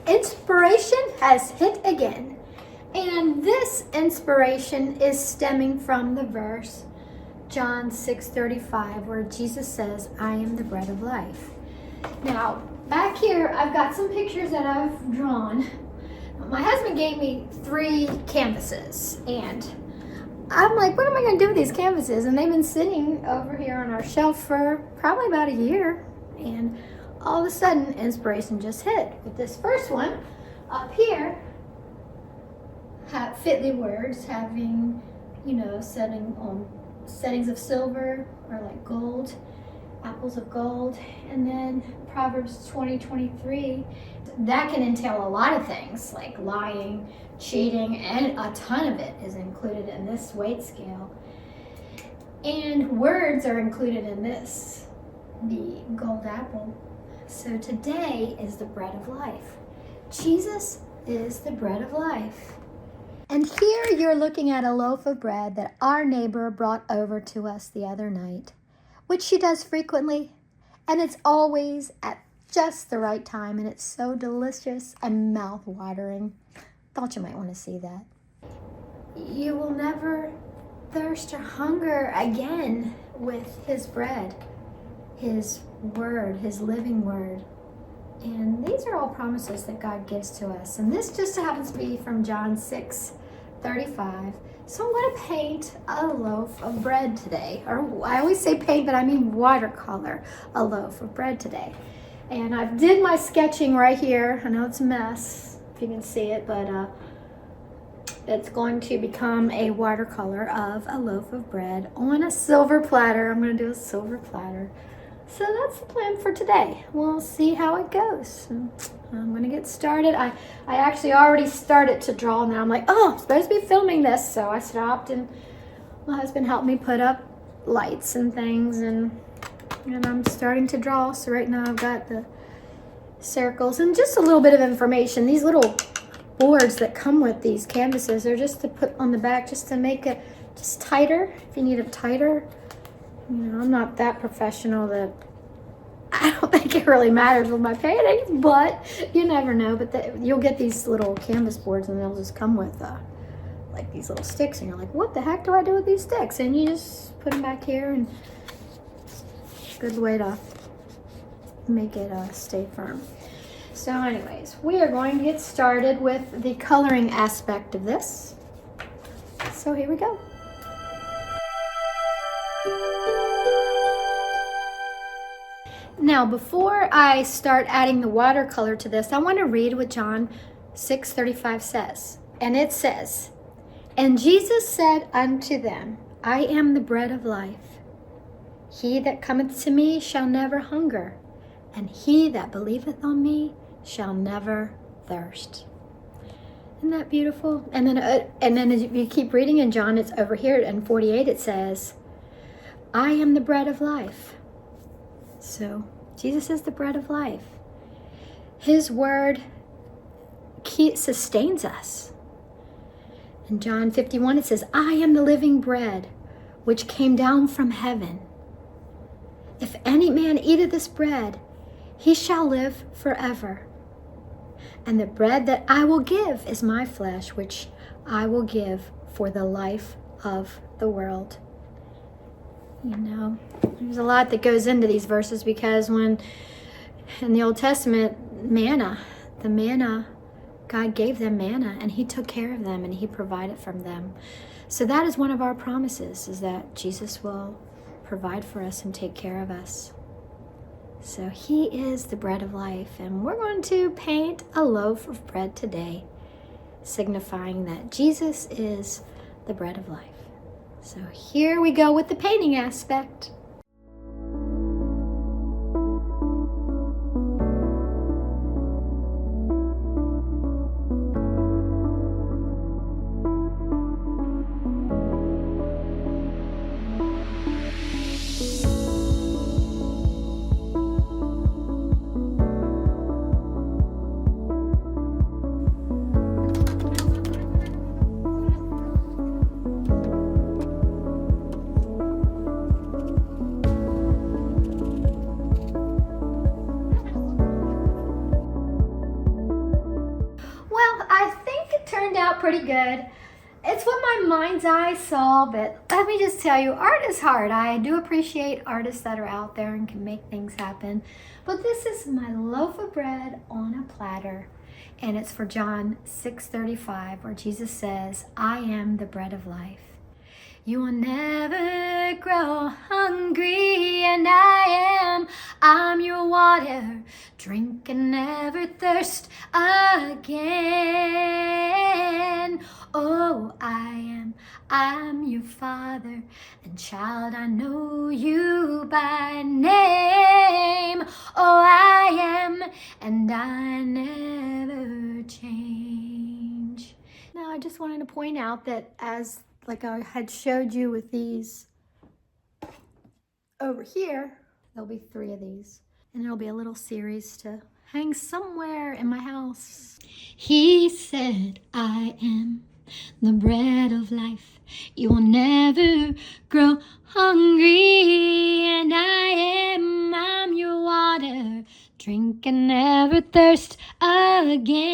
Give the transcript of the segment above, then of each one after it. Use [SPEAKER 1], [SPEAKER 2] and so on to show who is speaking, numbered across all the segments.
[SPEAKER 1] Inspiration has hit again. And this inspiration is stemming from the verse John 6:35, where Jesus says, I am the bread of life. Now, back here, I've got some pictures that I've drawn. My husband gave me 3 canvases, and I'm like, what am I going to do with these canvases? And they've been sitting over here on our shelf for probably about a year. And all of a sudden, inspiration just hit. With this first one up here, have fitly words having, settings of silver or like gold, apples of gold. And then Proverbs 20:23, that can entail a lot of things like lying, cheating, and a ton of it is included in this weight scale. And words are included in this, the gold apple. So today is the bread of life. Jesus is the bread of life. And here you're looking at a loaf of bread that our neighbor brought over to us the other night, which she does frequently, and it's always at just the right time, and it's so delicious and mouth-watering. Thought you might want to see that. You will never thirst or hunger again with his bread, his word, his living word. And these are all promises that God gives to us. And this just happens to be from John 6:35. So I'm going to paint a loaf of bread today. Or I always say paint, but I mean watercolor a loaf of bread today. And I did my sketching right here. I know it's a mess, if you can see it, but it's going to become a watercolor of a loaf of bread on a silver platter. I'm going to do a silver platter. So that's the plan for today. We'll see how it goes. I'm going to get started. I actually already started to draw now. I'm like, oh, I'm supposed to be filming this. So I stopped, and my husband helped me put up lights and things, and I'm starting to draw. So right now I've got the circles and just a little bit of information. These little boards that come with these canvases are just to put on the back, just to make it just tighter, if you need it tighter. I'm not that professional that I don't think it really matters with my paintings, but you never know. But you'll get these little canvas boards, and they'll just come with like these little sticks, and you're like, what the heck do I do with these sticks? And you just put them back here, and good way to make it stay firm. So anyways, we are going to get started with the coloring aspect of this. So here we go. Now, before I start adding the watercolor to this, I want to read what John 6:35 says. And it says, And Jesus said unto them, I am the bread of life. He that cometh to me shall never hunger, and he that believeth on me shall never thirst. Isn't that beautiful? And then as you keep reading in John, it's over here in 48, it says, I am the bread of life. So Jesus is the bread of life. His word sustains us. In John 51, it says, I am the living bread which came down from heaven. If any man eateth this bread, he shall live forever. And the bread that I will give is my flesh, which I will give for the life of the world. There's a lot that goes into these verses, because when in the Old Testament, the manna, God gave them manna, and he took care of them, and he provided from them. So that is one of our promises, is that Jesus will provide for us and take care of us. So he is the bread of life, and we're going to paint a loaf of bread today, signifying that Jesus is the bread of life. So here we go with the painting aspect. turned out pretty good. It's what my mind's eye saw, but let me just tell you, art is hard. I do appreciate artists that are out there and can make things happen. But this is my loaf of bread on a platter. And it's for John 6:35, where Jesus says, I am the bread of life. You will never grow hungry, and I'm your water. Drink and never thirst again. Oh, I'm your father, and child, I know you by name. Oh, I am, and I never change. Now, I just wanted to point out that like I had showed you with these over here, there'll be 3 of these. And there'll be a little series to hang somewhere in my house. He said, I am the bread of life. You will never grow hungry. And I'm your water. Drink and never thirst again.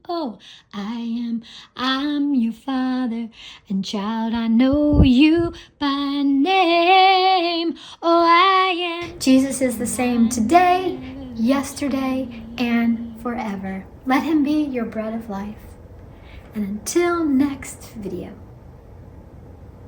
[SPEAKER 1] Oh, I'm your father, and child, I know you by name. Oh, I am. Jesus is the same today, yesterday, and forever. Let him be your bread of life. And until next video.